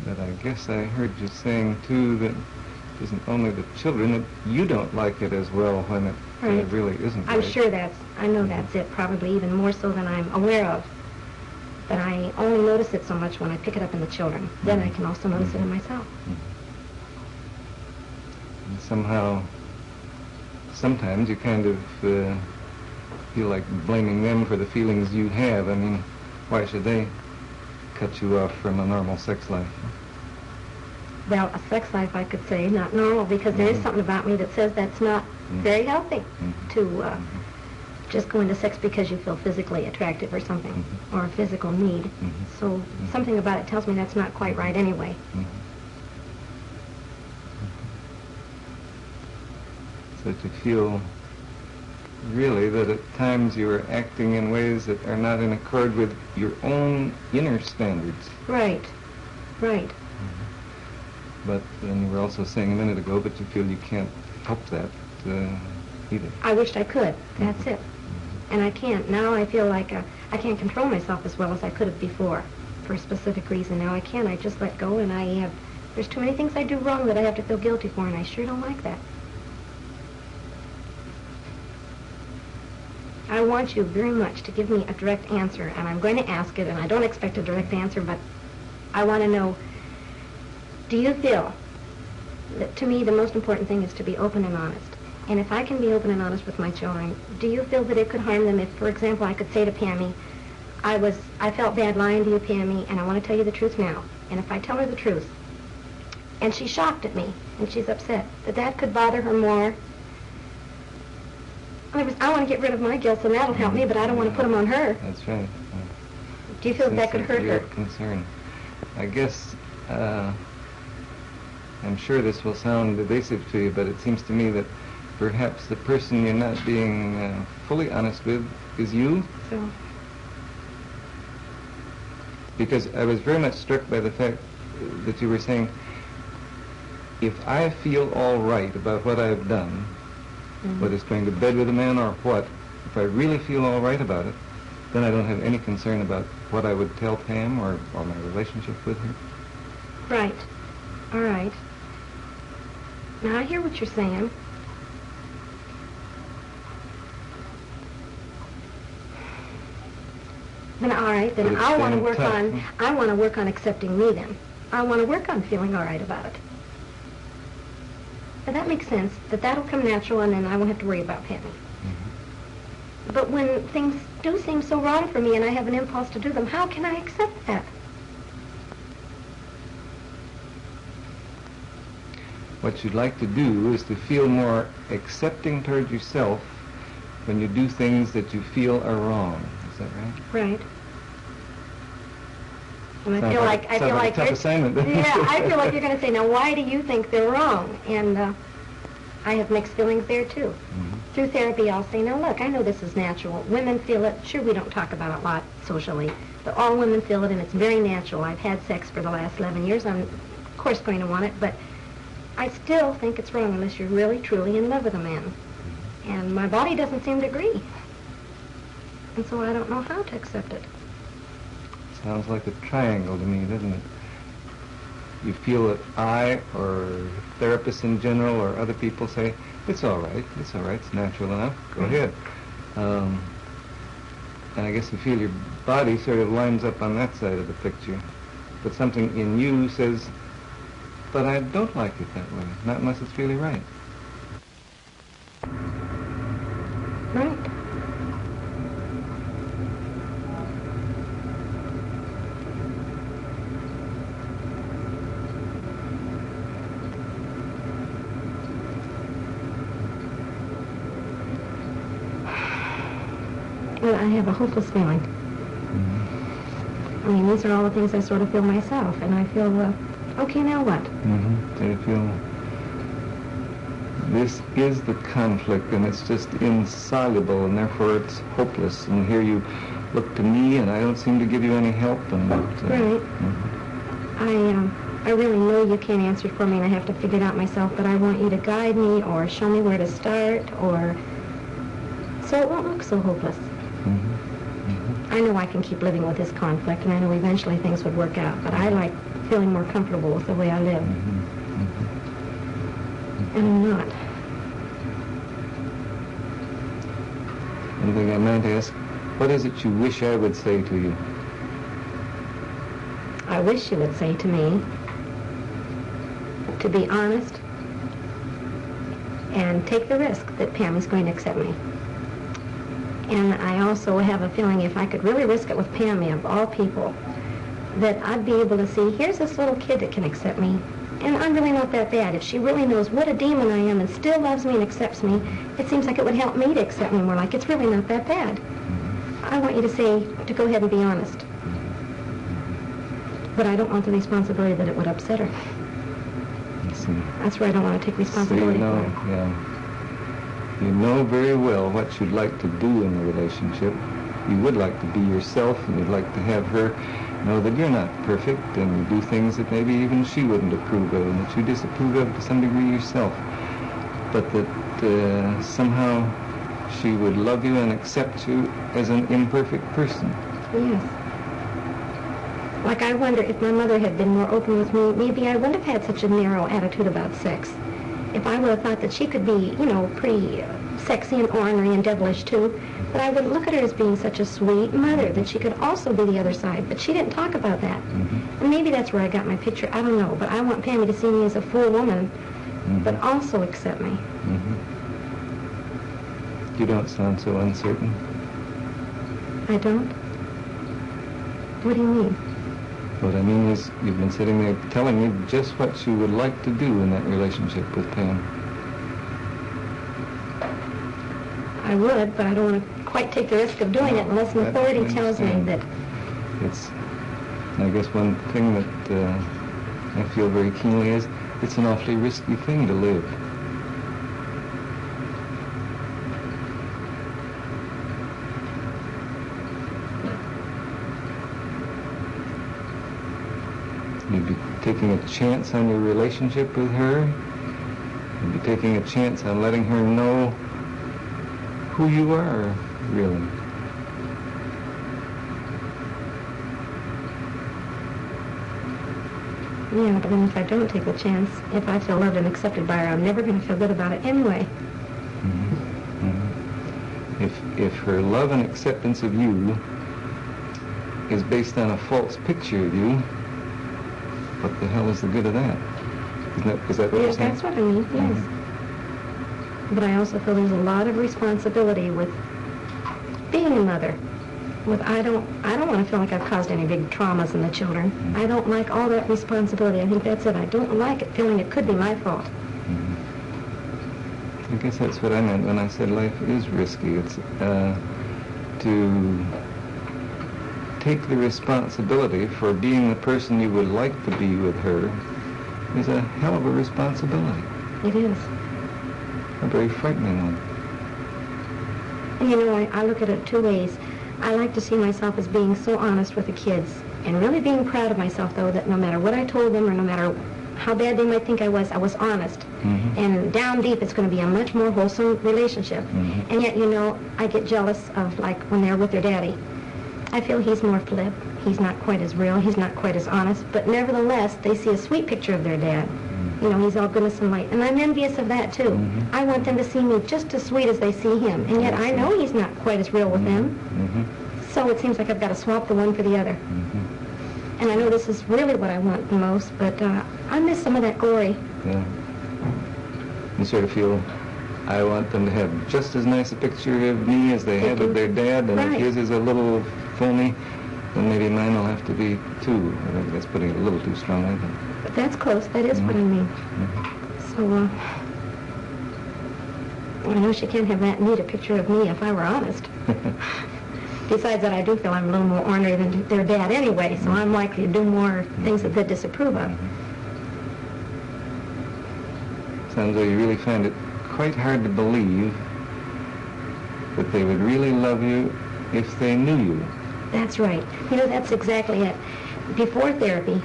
But I guess I heard you saying, too, that it isn't only the children, that you don't like it as well when it really isn't I'm right. sure I know that's it, probably even more so than I'm aware of. But I only notice it so much when I pick it up in the children. Then I can also notice it in myself. And somehow, sometimes you kind of feel like blaming them for the feelings you have. I mean, why should they cut you off from a normal sex life? Well, a sex life, I could say, not normal, because there is something about me that says that's not very healthy to just go into sex because you feel physically attractive or something, or a physical need. So something about it tells me that's not quite right anyway. So to feel really that at times you are acting in ways that are not in accord with your own inner standards. Right, right. But then you were also saying a minute ago, but you feel you can't help that either. I wished I could. That's it. And I can't. Now I feel like I can't control myself as well as I could have before for a specific reason. Now I can't. I just let go, and there's too many things I do wrong that I have to feel guilty for, and I sure don't like that. I want you very much to give me a direct answer, and I'm going to ask it, and I don't expect a direct answer, but I want to know, do you feel that, to me, the most important thing is to be open and honest? And if I can be open and honest with my children, do you feel that it could harm them if, for example, I could say to Pammy, I felt bad lying to you, Pammy, and I want to tell you the truth now. And if I tell her the truth, and she's shocked at me, and she's upset, that could bother her more. I want to get rid of my guilt, so that'll help me, but I don't want to put them on her. That's right. Do you feel that could hurt her? Concern. I guess, I'm sure this will sound evasive to you, but it seems to me that perhaps the person you're not being fully honest with is you. So. Because I was very much struck by the fact that you were saying, if I feel all right about what I've done, whether it's going to bed with a man or what, if I really feel all right about it, then I don't have any concern about what I would tell Pam or my relationship with her. Right. All right. Now I hear what you're saying. Then all right, then I want to work on accepting me then. I want to work on feeling all right about it. Now that makes sense, that'll come natural, and then I won't have to worry about Pammy. But when things do seem so wrong for me and I have an impulse to do them, how can I accept that? What you'd like to do is to feel more accepting toward yourself when you do things that you feel are wrong. Is that right? Right. And I feel like a tough assignment. Yeah, I feel like you're going to say, now why do you think they're wrong? And I have mixed feelings there too. Through therapy, I'll say, now look, I know this is natural. Women feel it. Sure, we don't talk about it a lot socially, but all women feel it, and it's very natural. I've had sex for the last 11 years. I'm, of course, going to want it, but I still think it's wrong unless you're really, truly in love with a man. And my body doesn't seem to agree. And so I don't know how to accept it. Sounds like a triangle to me, doesn't it? You feel that I, or therapists in general, or other people say, it's all right, it's natural enough, go ahead. And I guess you feel your body sort of lines up on that side of the picture. But something in you says, but I don't like it that way, not unless it's really right. Right. Well, I have a hopeless feeling. I mean, these are all the things I sort of feel myself, and I feel, okay, now what? So you feel this is the conflict, and it's just insoluble, and therefore it's hopeless. And here you look to me, and I don't seem to give you any help. And right. I really know you can't answer for me, and I have to figure it out myself. But I want you to guide me, or show me where to start, or so it won't look so hopeless. I I know I can keep living with this conflict, and I know eventually things would work out, but I like feeling more comfortable with the way I live. And I'm not. One thing I meant to ask, what is it you wish I would say to you? I wish you would say to me to be honest and take the risk that Pam is going to accept me. And I also have a feeling if I could really risk it with Pammy, of all people, that I'd be able to see, here's this little kid that can accept me. And I'm really not that bad. If she really knows what a demon I am and still loves me and accepts me, it seems like it would help me to accept me more, like it's really not that bad. I want you to say, to go ahead and be honest. But I don't want the responsibility that it would upset her. That's where I don't want to take responsibility so for her. Yeah. You know very well what you'd like to do in the relationship. You would like to be yourself, and you'd like to have her know that you're not perfect, and you do things that maybe even she wouldn't approve of, and that you disapprove of to some degree yourself. But that somehow she would love you and accept you as an imperfect person. Yes. Like, I wonder if my mother had been more open with me, maybe I wouldn't have had such a narrow attitude about sex. If I would have thought that she could be, you know, pretty sexy and ornery and devilish too, but I would look at her as being such a sweet mother, that she could also be the other side. But she didn't talk about that. And maybe that's where I got my picture. I don't know. But I want Pammy to see me as a full woman, but also accept me. You don't sound so uncertain. I don't? What do you mean? What I mean is, you've been sitting there telling me just what you would like to do in that relationship with Pam. I would, but I don't want to quite take the risk of doing it unless an authority tells me that... It's, I guess one thing that I feel very keenly is, it's an awfully risky thing to live. You'd be taking a chance on your relationship with her. You'd be taking a chance on letting her know who you are, really. Yeah, but then if I don't take the chance, if I feel loved and accepted by her, I'm never going to feel good about it anyway. If her love and acceptance of you is based on a false picture of you, what the hell is the good of that? Is that what you're saying? That's what I mean, yes. But I also feel there's a lot of responsibility with being a mother. I don't want to feel like I've caused any big traumas in the children. I don't like all that responsibility. I think that's it. I don't like it, feeling it could be my fault. I guess that's what I meant when I said life is risky. It's to take the responsibility for being the person you would like to be with her is a hell of a responsibility. It is. A very frightening one. And you know, I look at it two ways. I like to see myself as being so honest with the kids, and really being proud of myself, though, that no matter what I told them or no matter how bad they might think I was honest. And down deep, it's going to be a much more wholesome relationship. And yet, you know, I get jealous of, like, when they're with their daddy. I feel he's more flip. He's not quite as real. He's not quite as honest. But nevertheless, they see a sweet picture of their dad. You know, he's all goodness and light. And I'm envious of that, too. I want them to see me just as sweet as they see him. And yet I know he's not quite as real with them. So it seems like I've got to swap the one for the other. And I know this is really what I want the most, but I miss some of that glory. Yeah. You sort of feel, I want them to have just as nice a picture of me as they have of their dad, and if his is a little phony, then maybe mine will have to be too. Maybe that's putting it a little too strongly. But that's close. That is what I mean. So, I know she can't have that neat a picture of me if I were honest. Besides that, I do feel I'm a little more ornery than their dad anyway, so I'm likely to do more things that they'd disapprove of. Sounds like you really find it quite hard to believe that they would really love you if they knew you. That's right. You know, that's exactly it. Before therapy,